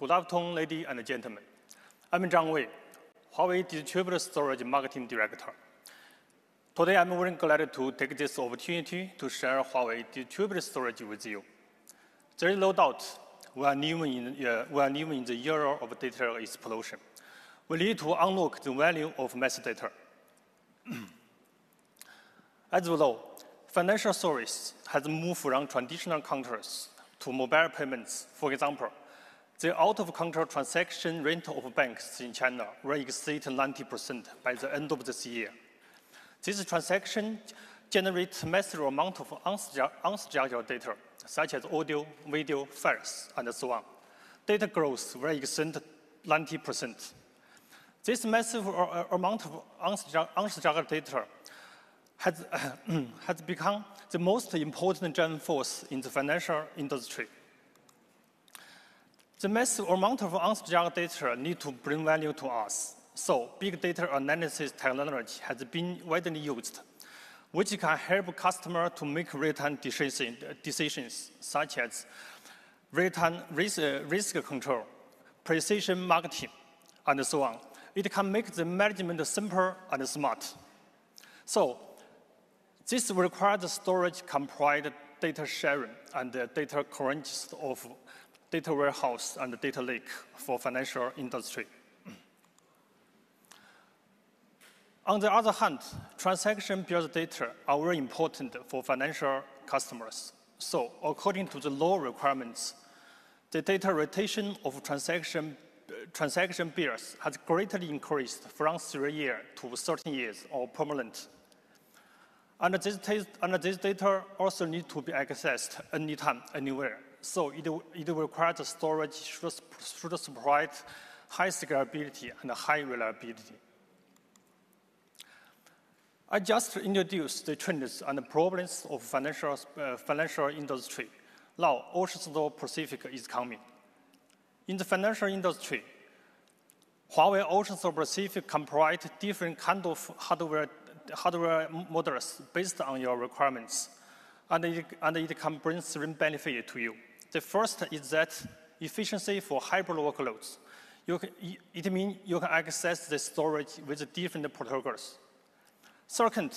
Good afternoon, ladies and gentlemen. I'm Zhang Wei, Huawei Distributed Storage Marketing Director. Today, I'm very glad to take this opportunity to share Huawei Distributed Storage with you. There is no doubt we are living in the era of data explosion. We need to unlock the value of mass data. As we know, financial service has moved from traditional counters to mobile payments. For example, the out-of-counter transaction rate of banks in China will exceed 90% by the end of this year. These transactions generate massive amount of unstructured data, such as audio, video, files, and so on. Data growth will exceed 90%. This massive amount of unstructured data has become the most important driving force in the financial industry. The massive amount of unstructured data need to bring value to us. So, big data analysis technology has been widely used, which can help customers to make real-time decisions, such as real-time risk control, precision marketing, and so on. It can make the management simple and smart. So, this requires the storage compliant data sharing and the data currencies of data warehouse and data lake for financial industry. On the other hand, transaction-based data are very important for financial customers. So, according to the law requirements, the data rotation of transaction bills has greatly increased from 3 years to 13 years or permanent. And this data also needs to be accessed anytime, anywhere. So it requires storage should supply high scalability and high reliability. I just introduced the trends and the problems of financial industry. Now, OceanStor Pacific is coming. In the financial industry, Huawei OceanStor Pacific comprise different kinds of hardware models based on your requirements, and it can bring certain benefit to you. The first is that efficiency for hybrid workloads. It means you can access the storage with different protocols. Second,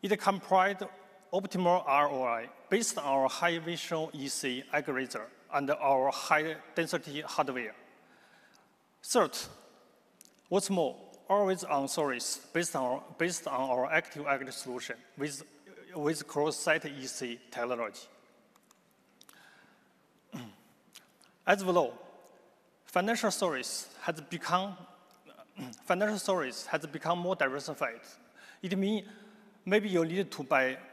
it can provide optimal ROI based on our high visual EC algorithm and our high density hardware. Third, what's more, always on service based on our active solution with cross-site EC technology. As we know, financial service has become more diversified. It means maybe you need to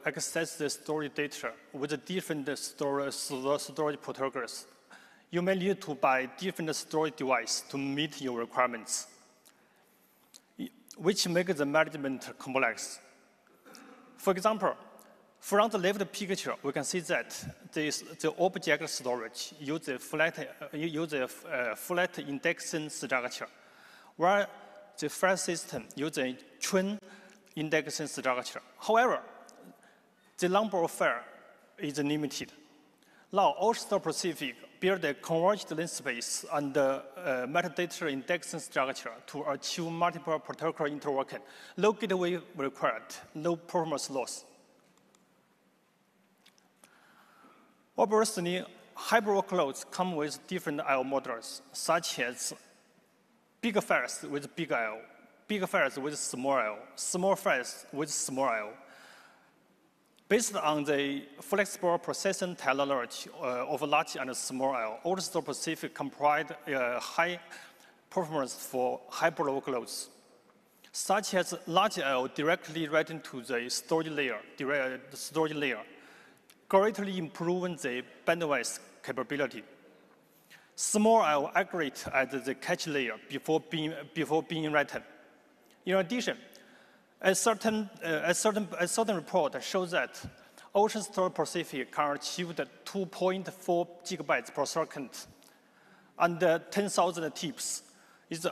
access the storage data with different storage protocols. You may need to buy different storage devices to meet your requirements, which makes the management complex. For example, from the left picture, we can see that the object storage uses a flat indexing structure, while the file system uses a chain indexing structure. However, the number of files is limited. Now, OceanStor Pacific built a converged link space and metadata indexing structure to achieve multiple protocol interworking. No gateway required, no performance loss. Obviously, hybrid workloads come with different I/O models, such as big files with big I/O, big files with small I/O, small files with small I/O. Based on the flexible processing technology of large and small I/O, OceanStor Pacific can provide high performance for hybrid workloads, such as large I/O directly written to the storage layer, greatly improving the bandwidth capability. Small I/O aggregate at the cache layer before being written. In addition, a certain report shows that OceanStor Pacific can achieve 2.4 gigabytes per second and 10,000 TIPS. Is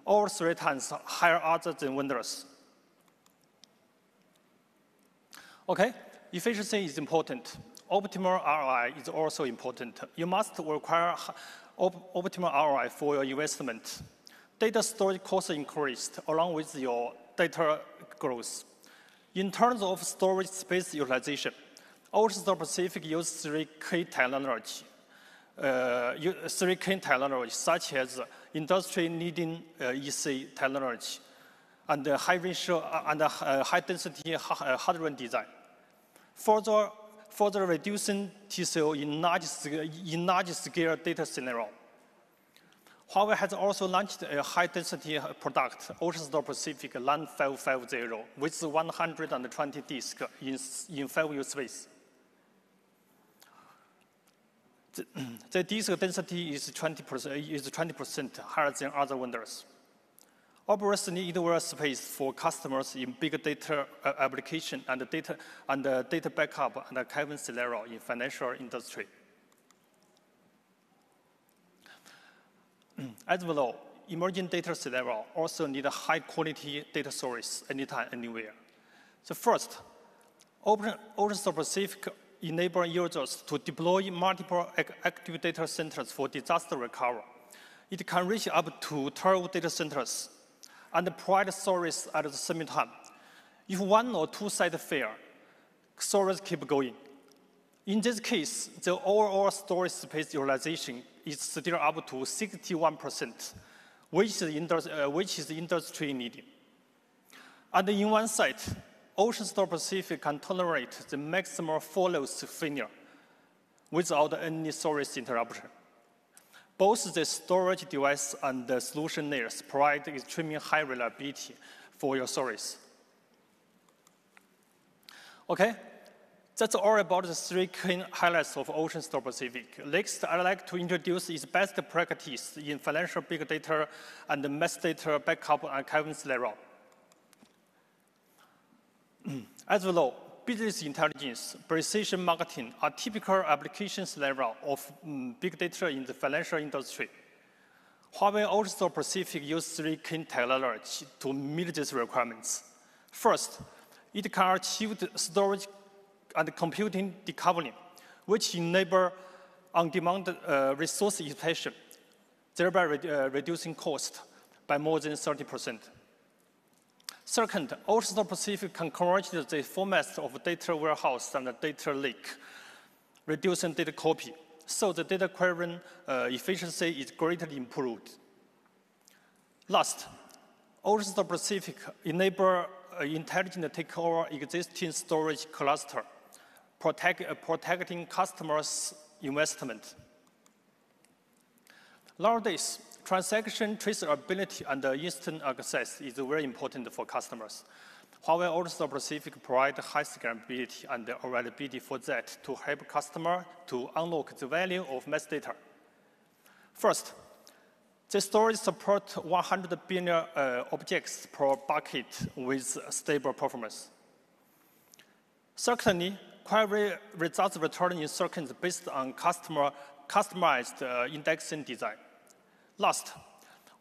all 3 times higher other than Windows. Okay, efficiency is important. optimal ROI is also important. You must require optimal ROI for your investment. Data storage costs increased along with your data growth. In terms of storage space utilization, OceanStor Pacific uses 3K technology. 3K technology, such as industry-leading EC technology and high-ratio and high-density hardware design. Further reducing TCO in large-scale data scenario. Huawei has also launched a high-density product, OceanStor Pacific LAN 550, with 120 disks in 5U space. The disk density is 20% higher than other vendors. Obviously, it will space for customers in big data application and data backup and archiving scenario in financial industry. As we know, emerging data scenario also need a high-quality data source anytime, anywhere. So first, OceanStor Pacific enable users to deploy multiple active data centers for disaster recovery. It can reach up to 12 data centers and provide storage at the same time. If one or two sites fail, storage keep going. In this case, the overall storage space utilization is still up to 61%, which is industry leading. And in one site, OceanStor Pacific can tolerate the maximum follows failure without any storage interruption. Both the storage device and the solution layers provide extremely high reliability for your storage. Okay, that's all about the 3 key highlights of OceanStor Pacific. Next, I'd like to introduce its best practice in financial big data and mass data backup and archiving scenario. As we know, business intelligence, precision marketing are typical application scenario of big data in the financial industry. Huawei OceanStor Pacific uses 3 key technology to meet these requirements. First, it can achieve the storage and computing decoupling, which enable on-demand resource expansion, thereby reducing cost by more than 30%. Second, OceanStor Pacific can convert the formats of data warehouse and data lake, reducing data copy, so the data querying efficiency is greatly improved. Last, OceanStor Pacific enable intelligent takeover existing storage cluster, protecting customers' investment. Nowadays, transaction traceability and instant access is very important for customers. Huawei OceanStor Pacific provides high scalability and availability for that to help customers to unlock the value of mass data. First, the storage supports 100 billion objects per bucket with stable performance. Secondly, query results return in seconds based on customized indexing design. Last,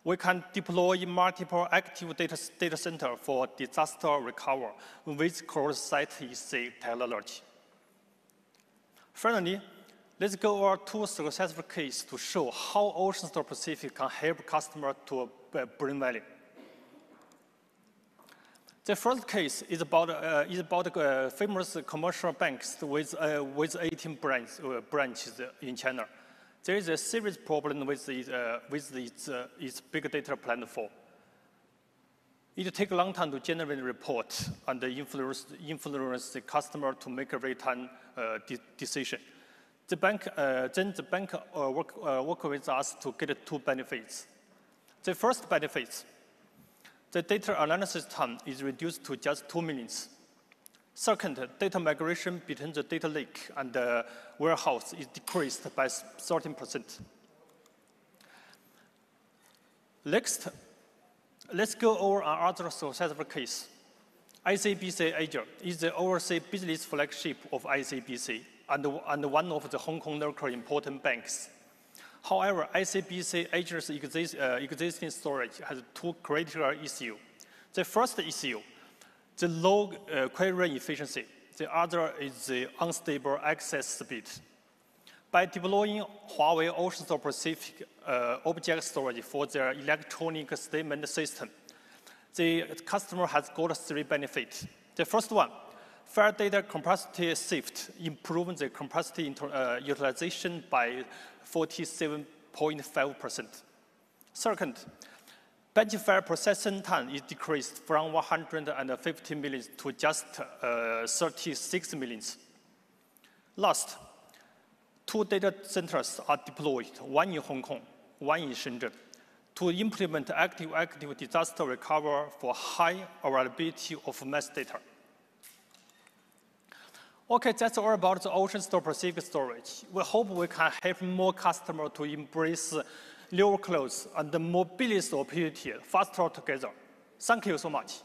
we can deploy multiple active data centers for disaster recovery with cross-site EC technology. Finally, let's go over 2 successful cases to show how OceanStor Pacific can help customers to bring value. The first case is about famous commercial banks with 18 branches in China. There is a serious problem with its big data platform. It takes a long time to generate a report and influence the customer to make a real-time decision. The bank work with us to get 2 benefits. The first benefit, the data analysis time is reduced to just 2 minutes. Second, data migration between the data lake and the warehouse is decreased by 13%. Next, let's go over another successful case. ICBC Asia is the overseas business flagship of ICBC and one of the Hong Kong local important banks. However, ICBC Asia's existing storage has 2 critical issues. The first issue, the low query efficiency. The other is the unstable access speed. By deploying Huawei OceanStor Pacific object storage for their electronic statement system, the customer has got 3 benefits. The first one, file data capacity shift, improving the capacity utilization by 47.5%. Second, batch file processing time is decreased from 150 millions to just 36 millions. Last, 2 data centers are deployed, one in Hong Kong, one in Shenzhen, to implement active disaster recovery for high availability of mass data. Okay, that's all about the OceanStor Pacific storage. We hope we can help more customers to embrace lower costs and more business opportunity faster together. Thank you so much.